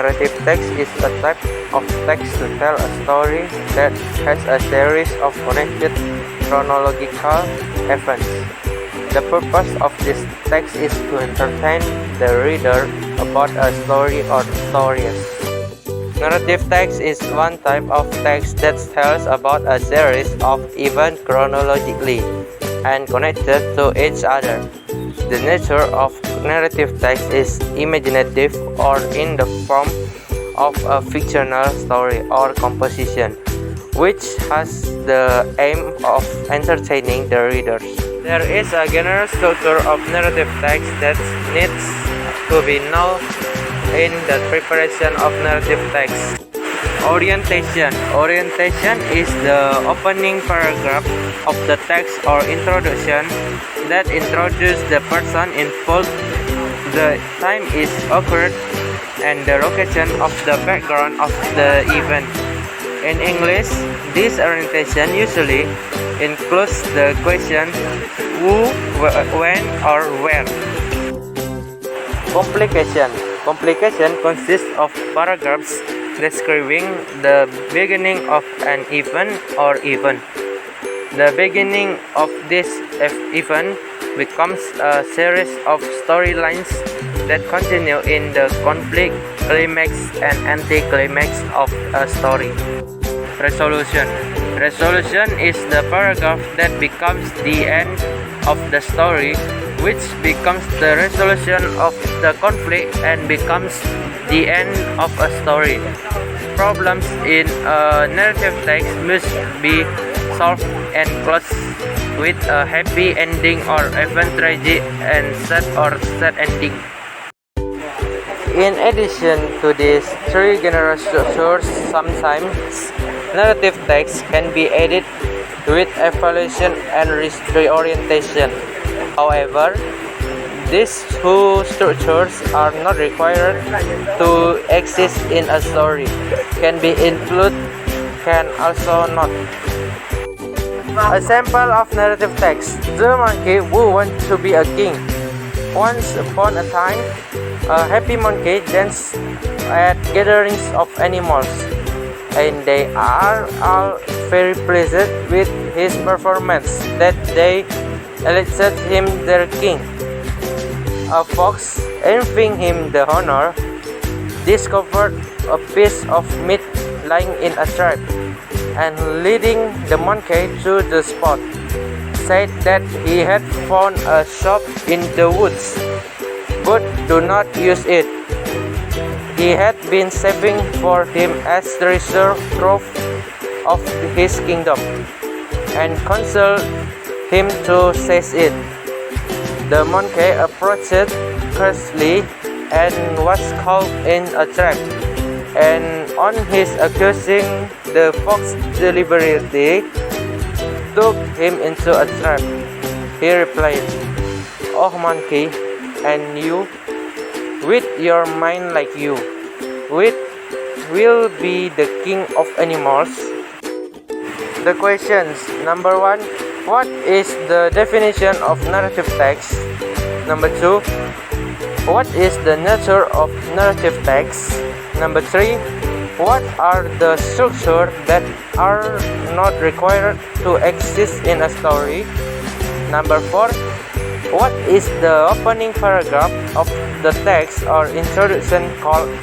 Narrative text is a type of text to tell a story that has a series of connected chronological events. The purpose of this text is to entertain the reader about a story or stories. Narrative text is one type of text that tells about a series of events chronologically and connected to each other. The nature of narrative text is imaginative or in the form of a fictional story or composition, which has the aim of entertaining the readers. There is a general structure of narrative text that needs to be known in the preparation of narrative text. Orientation. Orientation is the opening paragraph of the text or introduction that introduces the person involved, the time is occurred, and the location of the background of the event. In English, this orientation usually includes the question who, when, or where. Complication. Complication consists of paragraphs describing the beginning of an event or event. The beginning of this event becomes a series of storylines that continue in the conflict, climax, and anticlimax of a story. Resolution. Resolution is the paragraph that becomes the end of the story, which becomes the resolution of the conflict and becomes the end of a story. Problems in a narrative text must be solved and closed with a happy ending or even tragic and sad ending. In addition to these three general structures, sometimes narrative text can be added with evaluation and reorientation. However, these two structures are not required to exist in a story. Can be included, can also not. A sample of narrative text. The monkey who wants to be a king. Once upon a time, a happy monkey danced at gatherings of animals, and they are all very pleased with his performance that they elected him their king. A fox, envying him the honor, discovered a piece of meat lying in a trap, and leading the monkey to the spot, said that he had found a shop in the woods, but do not use it. He had been saving for him as treasure trove of his kingdom, and counseled him to seize it. The monkey approached closely and was caught in a trap, and on his accusing, the fox deliberately took him into a trap. He replied, "Oh monkey, and you, with your mind like you, which will be the king of animals?" The questions. Number 1. What is the definition of narrative text? Number 2. What is the nature of narrative text? Number 3. What are the structures that are not required to exist in a story? Number 4. What is the opening paragraph of the text or introduction called?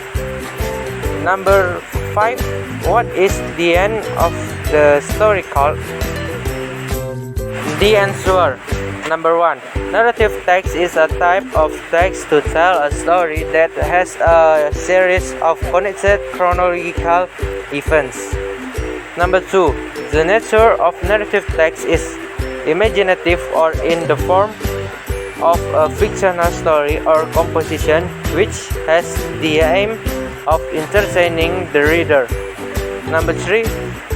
Number 5. What is the end of the story called? The answer. Number 1. Narrative text is a type of text to tell a story that has a series of connected chronological events. Number 2. The nature of narrative text is imaginative or in the form of a fictional story or composition, which has the aim of entertaining the reader. Number 3.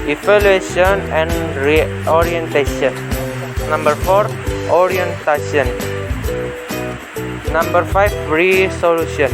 Evaluation and reorientation. Number 4. Orientation. Number 5. Resolution.